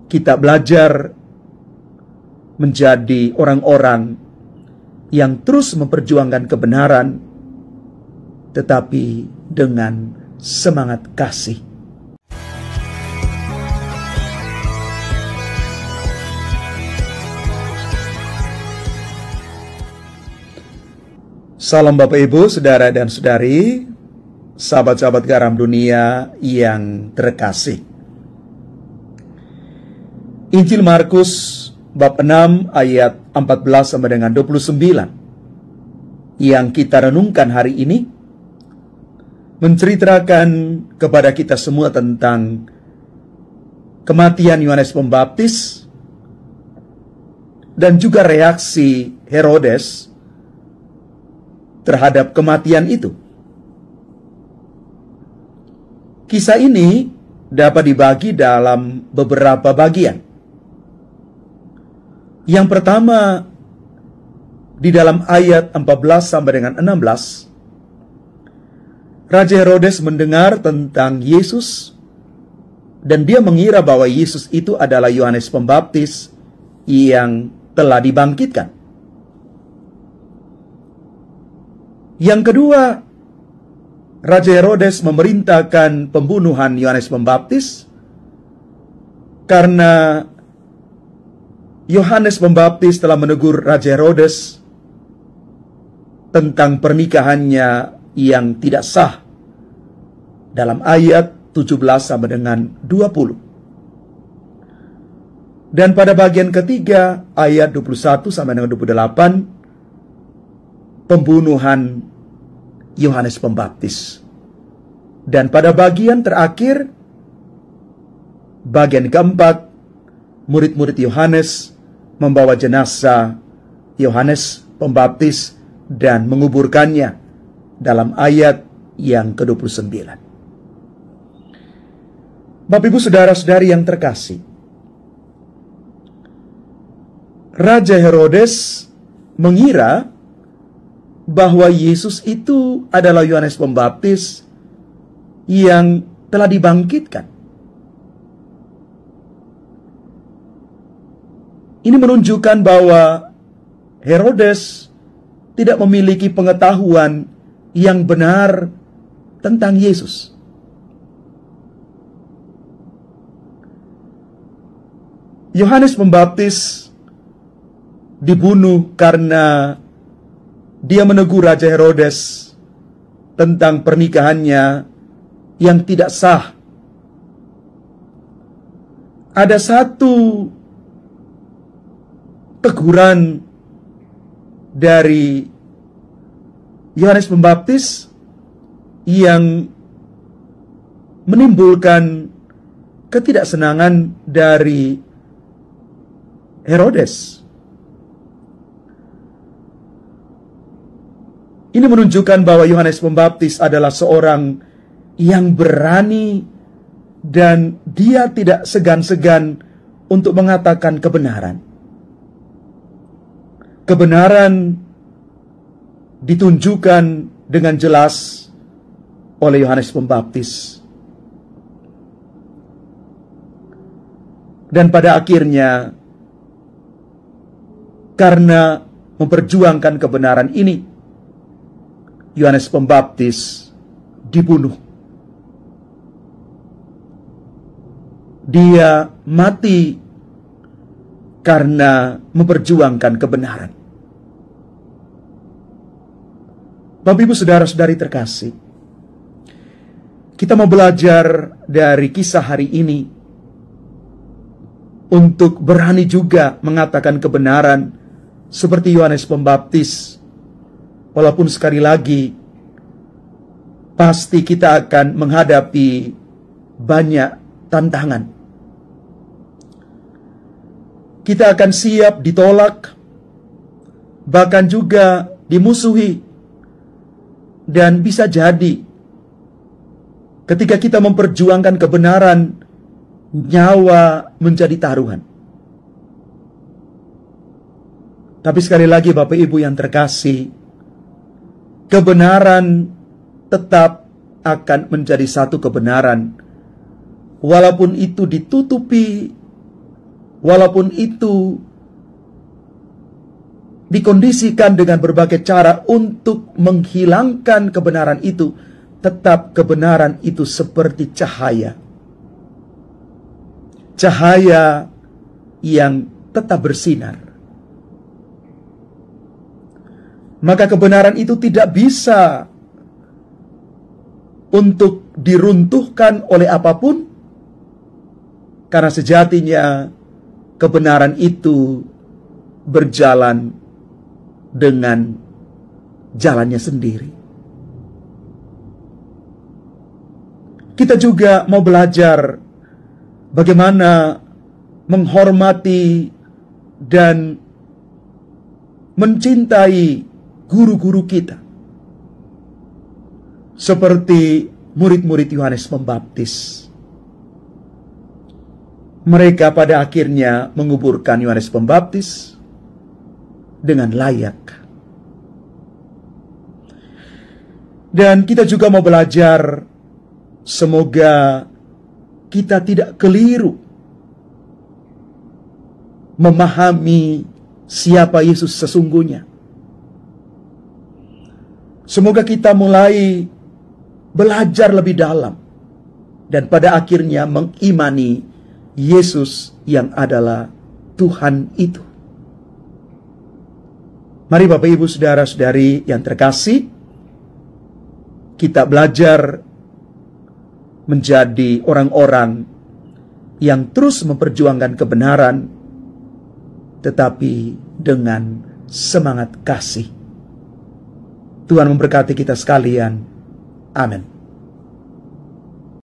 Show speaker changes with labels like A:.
A: kita belajar menjadi orang-orang yang terus memperjuangkan kebenaran, tetapi dengan semangat kasih. Salam Bapak Ibu, Saudara dan Saudari, sahabat-sahabat garam dunia yang terkasih. Injil Markus bab 6 ayat 14 sampai dengan 29 yang kita renungkan hari ini menceritakan kepada kita semua tentang kematian Yohanes Pembaptis dan juga reaksi Herodes terhadap kematian itu. Kisah ini dapat dibagi dalam beberapa bagian. Yang pertama, di dalam ayat 14 sampai dengan 16, Raja Herodes mendengar tentang Yesus dan dia mengira bahwa Yesus itu adalah Yohanes Pembaptis yang telah dibangkitkan. Yang kedua, Raja Herodes memerintahkan pembunuhan Yohanes Pembaptis karena Yohanes Pembaptis telah menegur Raja Herodes tentang pernikahannya yang tidak sah dalam ayat 17 sampai dengan 20. Dan pada bagian ketiga ayat 21 sampai dengan 28, pembunuhan Yohanes Pembaptis. Dan pada bagian terakhir, bagian keempat, murid-murid Yohanes membawa jenazah Yohanes Pembaptis dan menguburkannya dalam ayat yang ke-29. Bapak Ibu Saudara-saudari yang terkasih, Raja Herodes mengira bahwa Yesus itu adalah Yohanes Pembaptis yang telah dibangkitkan. Ini menunjukkan bahwa Herodes tidak memiliki pengetahuan yang benar tentang Yesus. Yohanes Pembaptis dibunuh karena dia menegur Raja Herodes tentang pernikahannya yang tidak sah. Ada satu teguran dari Yohanes Pembaptis yang menimbulkan ketidaksenangan dari Herodes. Ini menunjukkan bahwa Yohanes Pembaptis adalah seorang yang berani dan dia tidak segan-segan untuk mengatakan kebenaran. Kebenaran ditunjukkan dengan jelas oleh Yohanes Pembaptis. Dan pada akhirnya, karena memperjuangkan kebenaran ini, Yohanes Pembaptis dibunuh. Dia mati karena memperjuangkan kebenaran. Bapak Ibu Saudara-saudari terkasih, kita mau belajar dari kisah hari ini untuk berani juga mengatakan kebenaran seperti Yohanes Pembaptis. Walaupun sekali lagi pasti kita akan menghadapi banyak tantangan. Kita akan siap ditolak, bahkan juga dimusuhi. Dan bisa jadi ketika kita memperjuangkan kebenaran, nyawa menjadi taruhan. Tapi sekali lagi Bapak Ibu yang terkasih, kebenaran tetap akan menjadi satu kebenaran, walaupun itu ditutupi walaupun itu dikondisikan dengan berbagai cara untuk menghilangkan kebenaran itu, tetap kebenaran itu seperti cahaya. Cahaya yang tetap bersinar. Maka kebenaran itu tidak bisa untuk diruntuhkan oleh apapun, karena sejatinya kebenaran itu berjalan dengan jalannya sendiri. Kita juga mau belajar bagaimana menghormati dan mencintai guru-guru kita, seperti murid-murid Yohanes Pembaptis. Mereka pada akhirnya menguburkan Yohanes Pembaptis dengan layak. Dan kita juga mau belajar, semoga kita tidak keliru memahami siapa Yesus sesungguhnya. Semoga kita mulai belajar lebih dalam dan pada akhirnya mengimani Yesus yang adalah Tuhan itu. Mari Bapak Ibu Saudara-saudari yang terkasih, kita belajar menjadi orang-orang yang terus memperjuangkan kebenaran, tetapi dengan semangat kasih. Tuhan memberkati kita sekalian. Amin.